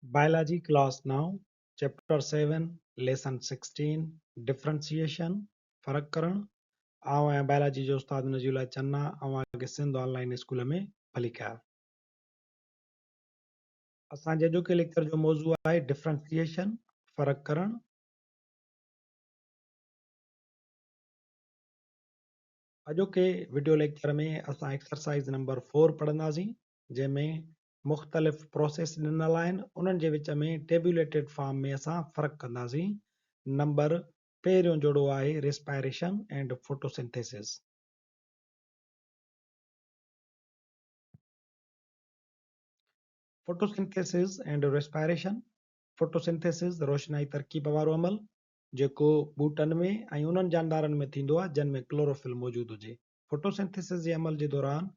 Biology class now, chapter 7, lesson 16, differentiation, फर्क करण। आउं आहियां biology जो उस्ताद नजीउल्लाह चन्ना। अवां खे सिंध ऑनलाइन स्कूल में भली कया। असांजे अॼोके लेक्चर जो मौज़ू आहे डिफरेंशिएशन, फर्क करण। अॼोके वीडियो लेक्चर में असां एक्सरसाइज नंबर 4 पढ़ंदासीं, जंहिंमें मुख़्तलिफ़ प्रोसेस ॾिनल आहिनि, उन्हनि जे विच में टेब्यूलेटेड फॉर्म में असां फ़र्क़ु कंदासीं। नंबर पहिरियों जोड़ो आहे respiration and photosynthesis. Photosynthesis and respiration. Photosynthesis रोशनाई तरकीब वारो अमल जेको ॿूटनि में ऐं उन्हनि जानदारनि में थींदो आहे जिन में क्लोरोफिल मौजूदु हुजे। फोटोसिंथेसिस जे अमल जे दौरान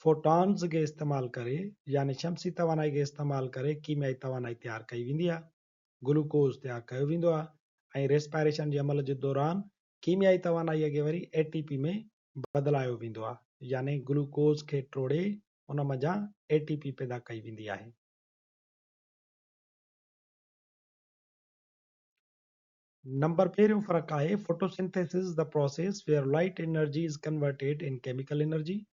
फोटॉन्स खे इस्तेमालु करे यानी शमसी तवानाई खे इस्तेमालु करे कीमियाई तवानाई तयारु कई वेंदी आहे, ग्लूकोज़ तयारु कयो वेंदो आहे। ऐं रेस्पायरेशन जे अमल जे दौरान कीमियाई तवानाईअ खे वरी एटीपी में बदिलायो वेंदो आहे, यानी ग्लूकोज़ खे टोड़े उन मज़ा एटीपी पैदा कई वेंदी आहे। नंबर पहिरियों फ़र्क़ु आहे photosynthesis the process where light energy is converted in chemical energy.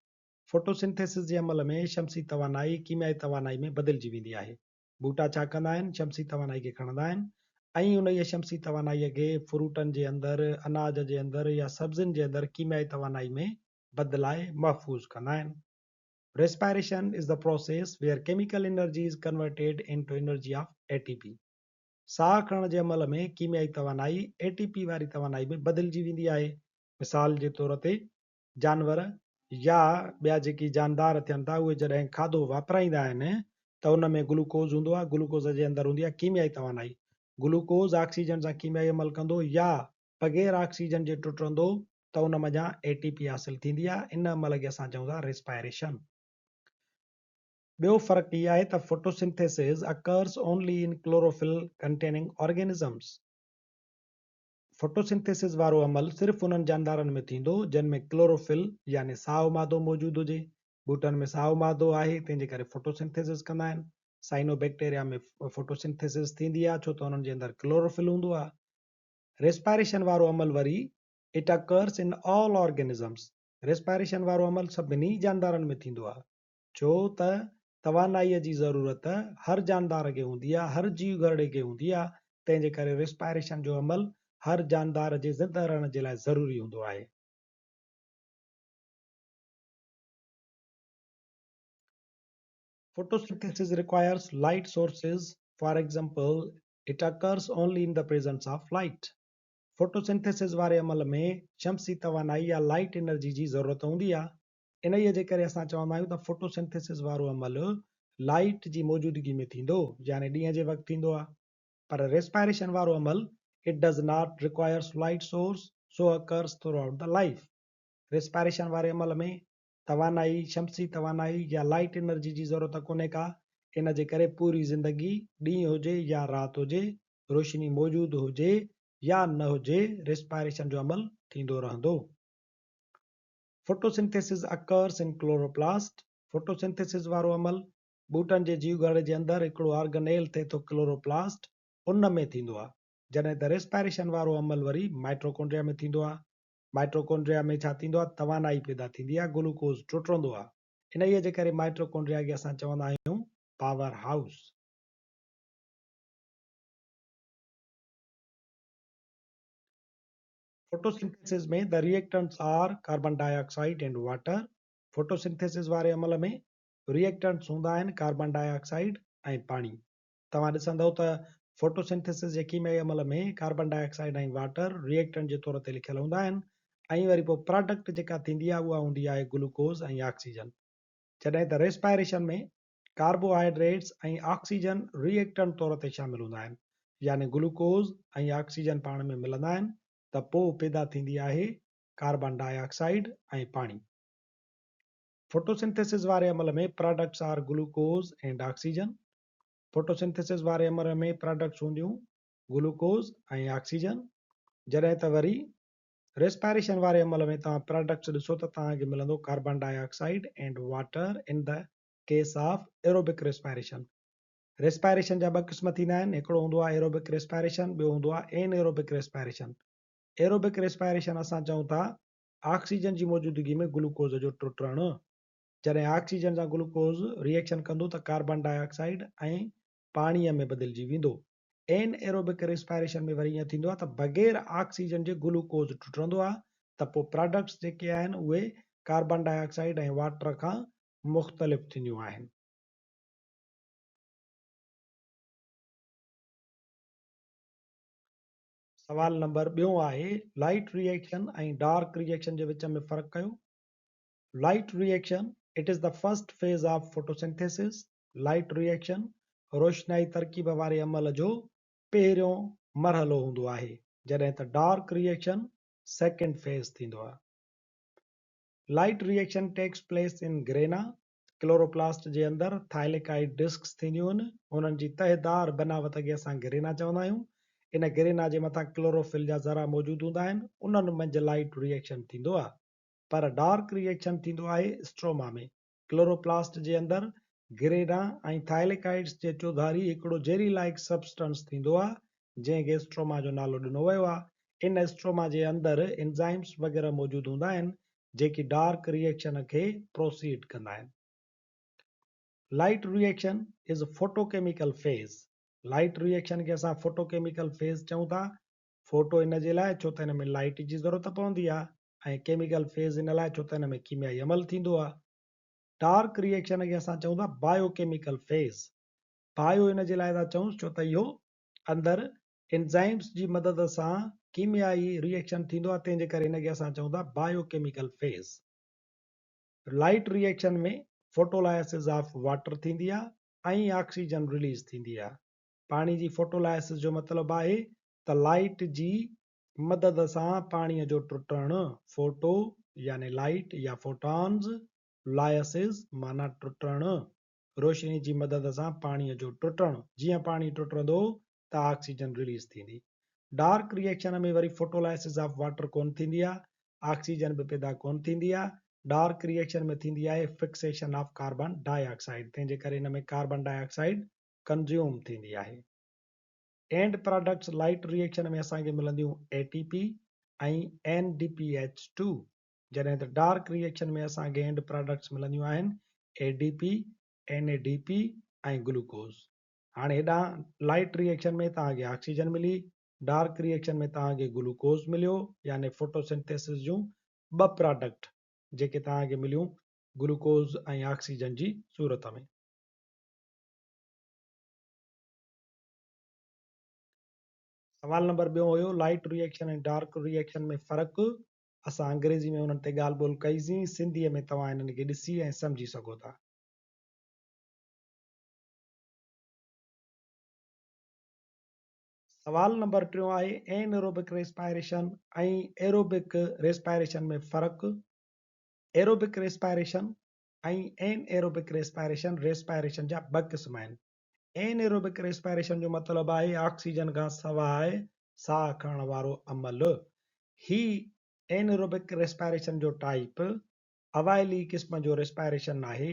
Photosynthesis जे अमल में शमसी तवानाई कीमियाई तवानाई में बदिलजी वेंदी आहे। बूटा छा कंदा आहिनि, शमसी तवानाई खे खणंदा आहिनि ऐं उन शमसी तवानाईअ खे फ्रूटनि जे अंदरि, अनाज जे अंदरि या सब्जियुनि जे अंदरि कीमियाई तवानाई में बदिलाए महफ़ूज़ कंदा आहिनि। Respiration is the process where chemical energy is converted into energy of ATP. साह खणण जे अमल में कीमियाई तवानाई एटीपी वारी तवानाई में बदिलजी वेंदी आहे। मिसाल जे तौर ते जानवर या ॿिया जेकी जानदार थियनि था, उहे जॾहिं खाधो वापराईंदा आहिनि त उन में ग्लूकोज़ हूंदो आहे, ग्लूकोज़ जे अंदरि हूंदी आहे कीमियाई तवानाई। ग्लूकोज़ ऑक्सीजन सां कीमियाई अमल कंदो या बग़ैर ऑक्सीजन जे टुटंदो त उन मज़ा एटीपी हासिल थींदी आहे। इन अमल खे असां चऊं था रेस्पायरेशन। ॿियो फ़र्क़ु इहा आहे त photosynthesis occurs only in chlorophyll containing organisms. Photosynthesis वारो अमल सिर्फ़ु उन्हनि जानदारनि में थींदो जिन में क्लोरोफिल यानी साओ मादो मौजूदु हुजे। ॿूटनि में साओ मादो आहे, तंहिंजे करे फोटोसिंथेसिस कंदा आहिनि। साइनोबैक्टीरिया में फोटोसिंथेसिस थींदी आहे छो त उन्हनि जे अंदरि क्लोरोफिल हूंदो आहे। रेस्पायरेशन वारो अमल वरी it occurs in all organisms. Respiration वारो अमल सभिनी जानदारनि में थींदो आहे छो त तवानाईअ जी ज़रूरत हर जानदार खे हूंदी आहे, हर जीव घरड़े खे हूंदी आहे। तंहिंजे करे रेस्पायरेशन जो अमल हर जानदार जे ज़िंदा रहण जे लाइ ज़रूरी हूंदो आहे। Photosynthesis requires light sources. For example, it occurs only in the presence of light. Photosynthesis वारे अमल में शमसी तवानाई या लाइट एनर्जी जी ज़रूरत हूंदी आहे। इन जे करे असां चवंदा आहियूं त फोटोसिंथेसिस वारो अमल लाइट जी मौजूदगी में थींदो, यानी ॾींहं जे वक़्तु थींदो आहे। पर रेस्पायरेशन वारो अमल it does not requires light source, so occurs through out the life. Respiration वारे अमल में तवानाई, शमसी तवानाई या लाइट एनर्जी जी ज़रूरत कोन्हे का। इन जे करे पूरी ज़िंदगी, ॾींहुं हुजे या राति हुजे, रोशनी मौजूदु हुजे या न हुजे, रेस्पायरेशन जो अमल थींदो रहंदो। Photosynthesis occurs in chloroplast. Photosynthesis वारो अमल ॿूटनि जे जीव घर जे अंदरि हिकिड़ो ऑर्गेनेल थिए थो क्लोरोप्लास्ट, उन में थींदो आहे। जॾहिं त रेस्पायरेशन वारो अमल वरी माइट्रोकॉन्ड्रिया में थींदो आहे। माइट्रोकॉन्ड्रिया में छा थींदो आहे, तवानाई पैदा थींदी आहे, ग्लूकोज़ टुटंदो आहे। इन जे करे माइट्रोकॉन्ड्रिया खे असां चवंदा आहियूं पावर हाउस। फोटोसिंथेसिस में the reactants are carbon dioxide and water. Photosynthesis वारे अमल में रिएक्टेंट्स हूंदा आहिनि कार्बन डाइऑक्साइड ऐं पाणी। तव्हां ॾिसंदव त फोटोसिंथेसिस जे कीमियाई अमल में कार्बन डाइऑक्साइड ऐं वाटर रिएक्टेंट जे तौर ते लिखियल हूंदा आहिनि ऐं वरी पोइ प्रोडक्ट जेका थींदी आहे उहा हूंदी आहे ग्लूकोज़ ऐं ऑक्सीजन। जॾहिं त रेस्पायरेशन में कार्बोहाइड्रेट्स ऐं ऑक्सीजन रिएक्टेंट तौर ते शामिल हूंदा आहिनि, यानी ग्लूकोज़ ऐं ऑक्सीजन पाण में मिलंदा आहिनि त पोइ पैदा थींदी आहे कार्बन डाइऑक्साइड ऐं पाणी। फोटोसिंथेसिस वारे अमल में products are glucose and oxygen. Photosynthesis वारे अमल में प्रोडक्ट्स हूंदियूं ग्लूकोज़ ऐं ऑक्सीजन। जॾहिं त वरी रेस्पायरेशन वारे अमल में तव्हां प्रोडक्ट्स ॾिसो त तव्हांखे मिलंदो carbon dioxide and water in the case of aerobic respiration. Respiration जा ॿ क़िस्म थींदा आहिनि, हिकिड़ो हूंदो आहे एरोबिक रेस्पायरेशन, ॿियो हूंदो आहे एनएरोबिक रेस्पायरेशन। एरोबिक रेस्पायरेशन असां चऊं था ऑक्सीजन जी मौजूदगी में ग्लूकोज़ जो टुटणु। जॾहिं ऑक्सीजन सां ग्लूकोज़ रिएक्शन कंदो त कार्बन डाइऑक्साइड ऐं पाणीअ में बदिलजी वेंदो। एन एरोबिक रेस्पायरेशन में वरी ईअं थींदो आहे त बग़ैर ऑक्सीजन जे ग्लूकोज़ टुटंदो आहे, त पोइ प्रोडक्ट्स जेके आहिनि उहे कार्बन डाइऑक्साइड ऐं वाटर खां मुख़्तलिफ़ थींदियूं आहिनि। सवाल नंबर ॿियो आहे लाइट रिएक्शन ऐं डार्क रिएक्शन जे विच में फ़र्क़ु कयो। Light reaction it is the first phase of photosynthesis. Light reaction रोशनाई तरकीब वारे अमल जो पहिरियों मरहलो हूंदो आहे, जॾहिं त डार्क रिएक्शन सेकेंड फेज़ थींदो आहे। Light reaction takes place in grana. Chloroplast जे अंदरि थाइलेकाइड डिस्क्स थींदियूं आहिनि, उन्हनि जी तहदार बनावट खे असां ग्रेना चवंदा आहियूं। इन ग्रेना जे मथां क्लोरोफिल जा ज़रा मौजूदु हूंदा आहिनि, उन्हनि मंझि लाइट रिएक्शन थींदो आहे। पर डार्क रिएक्शन थींदो आहे स्ट्रोमा में। क्लोरोप्लास्ट जे अंदरि ग्रेना ऐं थाइलेकाइड्स जे चौधारी हिकिड़ो जेरी लाइक सब्सटेंस थींदो आहे, जंहिंखे स्ट्रोमा जो नालो ॾिनो वियो आहे। इन स्ट्रोमा जे अंदरि एंजाइम्स वग़ैरह मौजूदु हूंदा आहिनि जेकी डार्क रिएक्शन खे प्रोसीड कंदा आहिनि। Light reaction is photochemical phase. Light reaction खे असां फोटोकेमिकल फेज़ चऊं था। फोटो इन जे लाइ छो त हिन में लाइट जी ज़रूरत पवंदी आहे, ऐं केमिकल फेज़ इन लाइ छो त हिन में कीमियाई अमल थींदो आहे। डार्क रिएक्शन खे असां चऊं था बायोकेमिकल फेज़। बायो इन जे लाइ था चऊं छो त इहो अंदरि एंजाइम्स जी मदद सां कीमियाई रिएक्शन थींदो आहे, तंहिंजे करे हिनखे असां चऊं था बायोकेमिकल फेज़। लाइट रिएक्शन में फोटोलाइसिस ऑफ वाटर थींदी आहे ऐं ऑक्सीजन रिलीज़ थींदी आहे। पाणी जी फोटोलाइसिस जो मतिलबु आहे त लाइट जी मदद सां पाणीअ जो टुटणु। फोटो यानी लाइट या फोटॉन्स, लाइसिस माना टुटणु, रोशनी जी मदद सां पाणीअ जो टुटणु। जीअं पाणी टुटंदो त ऑक्सीजन रिलीज़ थींदी। डार्क रिएक्शन में वरी फोटोलाइसिस ऑफ वाटर कोन थींदी आहे, ऑक्सीजन बि पैदा कोन थींदी आहे। डार्क रिएक्शन में थींदी आहे फिक्सेशन ऑफ कार्बन डाइऑक्साइड, तंहिंजे करे हिन में कार्बन डाइऑक्साइड कंज्यूम थींदी आहे। एंड प्रोडक्ट्स लाइट रिएक्शन में असांखे मिलंदियूं एटीपी ऐं NDPH2, जॾहिं त डार्क रिएक्शन में असांखे एंड प्रोडक्ट्स मिलंदियूं आहिनि ADP, NADP ऐं ग्लूकोज़। हाणे हेॾां लाइट रिएक्शन में तव्हांखे ऑक्सीजन मिली, डार्क रिएक्शन में तव्हांखे ग्लूकोज़ मिलियो, यानी फोटोसिंथेसिस जूं ॿ प्रोडक्ट जेके तव्हांखे मिलियूं ग्लूकोज़ ऐं ऑक्सीजन जी सूरत में। सवाल नंबर ॿियो हुयो लाइट रिएक्शन ऐं डार्क रिएक्शन में फ़र्क़ु। असां अंग्रेज़ी में हुननि ते ॻाल्हि ॿोल कईसीं, सिंधीअ में तव्हां हिननि खे ॾिसी ऐं सम्झी सघो था। सवाल नंबर टियों आहे एनएरोबिक रेस्पायरेशन ऐं एरोबिक रेस्पायरेशन में फ़र्क़ु। एरोबिक रेस्पायरेशन ऐं एनएरोबिक रेस्पायरेशन जा ॿ क़िस्म आहिनि। एनएरोबिक रेस्पायरेशन जो मतिलबु आहे ऑक्सीजन खां सवाइ साह खणण वारो अमल। ही एनएरोबिक रेस्पायरेशन जो टाइप अवाइली क़िस्म जो रेस्पायरेशन आहे।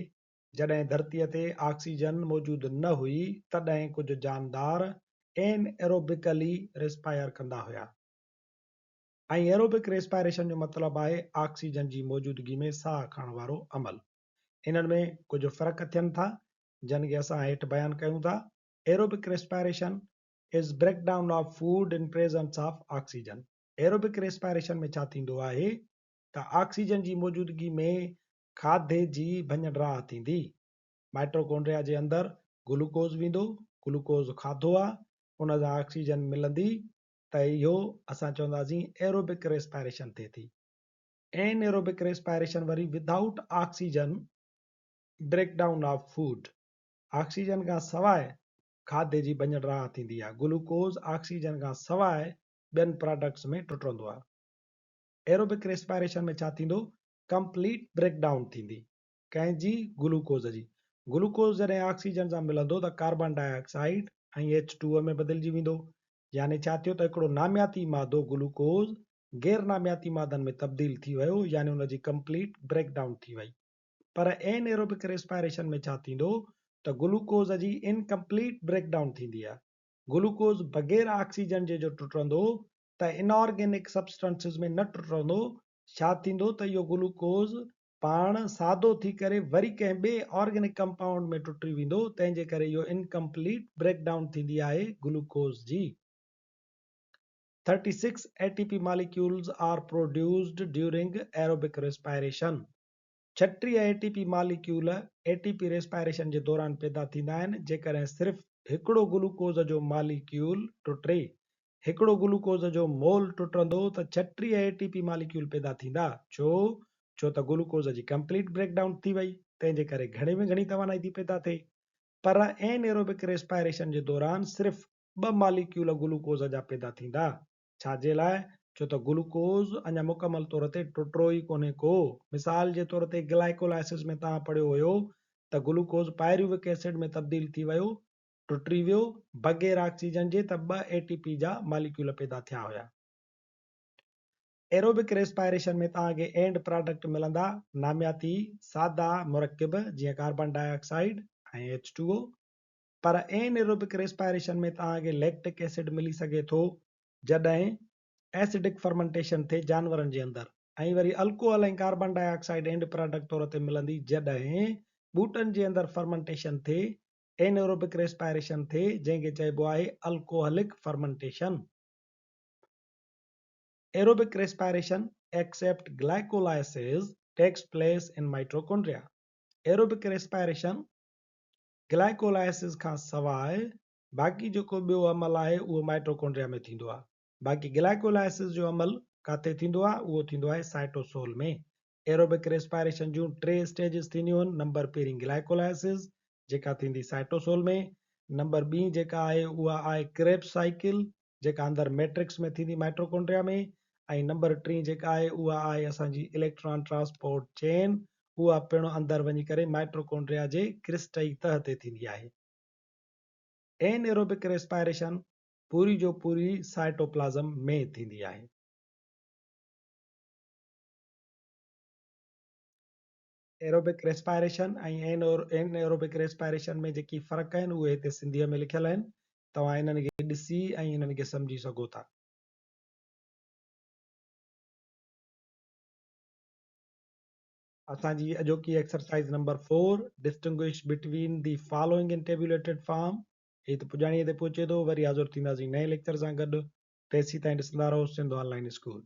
जॾहिं धरतीअ ते ऑक्सीजन मौजूदु न हुई तॾहिं कुझु जानदार एनएरोबिकली रेस्पायर कंदा हुया। ऐं एरोबिक रेस्पायरेशन जो मतिलबु आहे ऑक्सीजन जी मौजूदगी में साह खणण वारो अमल। इन्हनि में कुझु फ़र्क़ु थियनि था जिन खे असां हेठि बयानु कयूं था। Aerobic respiration is breakdown of food in presence of oxygen. Aerobic respiration में छा थींदो आहे त ऑक्सीजन जी मौजूदगी में खाधे जी भञ-ड्राह थींदी। माइट्रोकॉन्ड्रिया जे अंदरि ग्लूकोज़ वेंदो, ग्लूकोज़ खाधो आहे, उन सां ऑक्सीजन मिलंदी, त इहो असां चवंदासीं एरोबिक रेस्पायरेशन थिए थी। एनएरोबिक रेस्पायरेशन वरी without oxygen breakdown of food. Oxygen खां सवाइ खाधे जी भञ-ड्राह थींदी आहे। ग्लूकोज़ ऑक्सीजन खां सवाइ ॿियनि प्रोडक्ट्स में टुटंदो आहे। एरोबिक रेस्पायरेशन में छा थींदो, कंप्लीट ब्रेकडाउन थींदी कंहिंजी, ग्लूकोज़ जी। ग्लूकोज़ जॾहिं ऑक्सीजन सां मिलंदो त कार्बन डाइऑक्साइड ऐं H2O में बदिलजी वेंदो, यानी छा थियो त हिकिड़ो नामियाती मादो ग्लूकोज़ गैर नामियाती मादनि में तब्दील थी वियो, यानी हुनजी कंप्लीट ब्रेकडाउन थी वई। पर एनएरोबिक रेस्पायरेशन में छा थींदो, त ग्लूकोज़ जी इनकम्पलीट ब्रेकडाउन थींदी आहे। ग्लूकोज़ बग़ैर ऑक्सीजन जे जो टुटंदो त इनऑर्गेनिक सब्सटेंसिस में न टुटंदो, छा थींदो त इहो ग्लूकोज़ पाण सादो थी करे वरी कंहिं ॿिए ऑर्गेनिक कंपाउंड में टुटी वेंदो, तंहिंजे करे इहो इनकम्पलीट ब्रेकडाउन थींदी आहे glucose ji. 36 ATP molecules are produced during aerobic respiration. 36 ATP molecule ATP respiration जे दौरान पैदा थींदा आहिनि। जेकॾहिं सिर्फ़ु हिकिड़ो ग्लूकोज़ जो मॉलिक्यूल टुटे, हिकिड़ो ग्लूकोज़ जो मोल टुटंदो त 36 ATP मॉलिक्यूल पैदा थींदा। छो त ग्लूकोज़ जी कंप्लीट ब्रेकडाउन थी वई, तंहिंजे करे घणे में घणी तवानाई थी पैदा थिए। पर एनएरोबिक रेस्पायरेशन जे दौरान सिर्फ़ु 2 मॉलिक्यूल ग्लूकोज़ जा पैदा थींदा। छाजे लाइ? छो त ग्लूकोज़ अञा मुकमल तौर ते टुटो ई कोन्हे को। मिसाल जे तौर ते ग्लाइकोलाइसिस में तव्हां पढ़ियो हुयो त ग्लूकोज़ पायरुविक एसिड में तब्दील थी वियो, टुटी वियो बग़ैर ऑक्सीजन जे, त 2 ATP जा मॉलिक्यूल पैदा थिया हुया। एरोबिक रेस्पायरेशन में तव्हांखे एंड प्रोडक्ट मिलंदा नामियाती सादा मुरकिब जीअं कार्बन डाइऑक्साइड ऐं H2O। पर एनएरोबिक रेस्पायरेशन में तव्हांखे लैक्टिक एसिड मिली सघे थो जॾहिं एसिडिक फर्मेंटेशन थिए जानवरनि जे अंदरि, ऐं वरी अल्कोहल ऐं कार्बन डाइऑक्साइड एंड प्रोडक्ट तौर ते मिलंदी जॾहिं ॿूटनि जे अंदरि फर्मेंटेशन थिए, एनएरोबिक रेस्पायरेशन थिए, जंहिंखे चइबो आहे alcoholic fermentation. Aerobic respiration except glycolysis takes place in mitochondria. Aerobic respiration glycolysis खां सवाइ बाक़ी जेको ॿियो अमल आहे उहो माइटोकॉन्ड्रिया में थींदो आहे। बाक़ी ग्लाइकोलाइसिस जो अमल किथे थींदो आहे? उहो थींदो आहे साइटोसोल में। एरोबिक रेस्पायरेशन जूं 3 स्टेजिस थींदियूं आहिनि। नंबर पहिरीं ग्लाइकोलाइसिस जेका थींदी साइटोसोल में। नंबर ॿी जेका आहे उहा आहे क्रेब्स साइकिल जेका अंदरि मैट्रिक्स में थींदी माइटोकॉन्ड्रिया में। ऐं नंबर 3 जेका आहे उहा आहे असांजी इलेक्ट्रॉन ट्रांसपोर्ट चेन, उहा पिणु अंदरि वञी करे माइटोकॉन्ड्रिया जे क्रिस्टई तह ते थींदी आहे। एनएरोबिक रेस्पायरेशन पूरी जो पूरी साइटोप्लाज़म में थींदी आहे। एरोबिक रेस्पायरेशन ऐं एनएरोबिक रेस्पायरेशन में जेकी फ़र्क़ आहिनि उहे हिते सिंधीअ में लिखियल आहिनि, तव्हां इन्हनि खे ॾिसी ऐं इन्हनि खे सम्झी सघो था। असांजी अॼोकी exercise number 4, distinguish between the following in tabulated form. हे त पुॼाणीअ ते पहुचे थो। वरी हाज़ुर थींदासीं नए लेक्चर सां गॾु। तेसीं ताईं ॾिसंदा रहो सिंध ऑनलाइन स्कूल।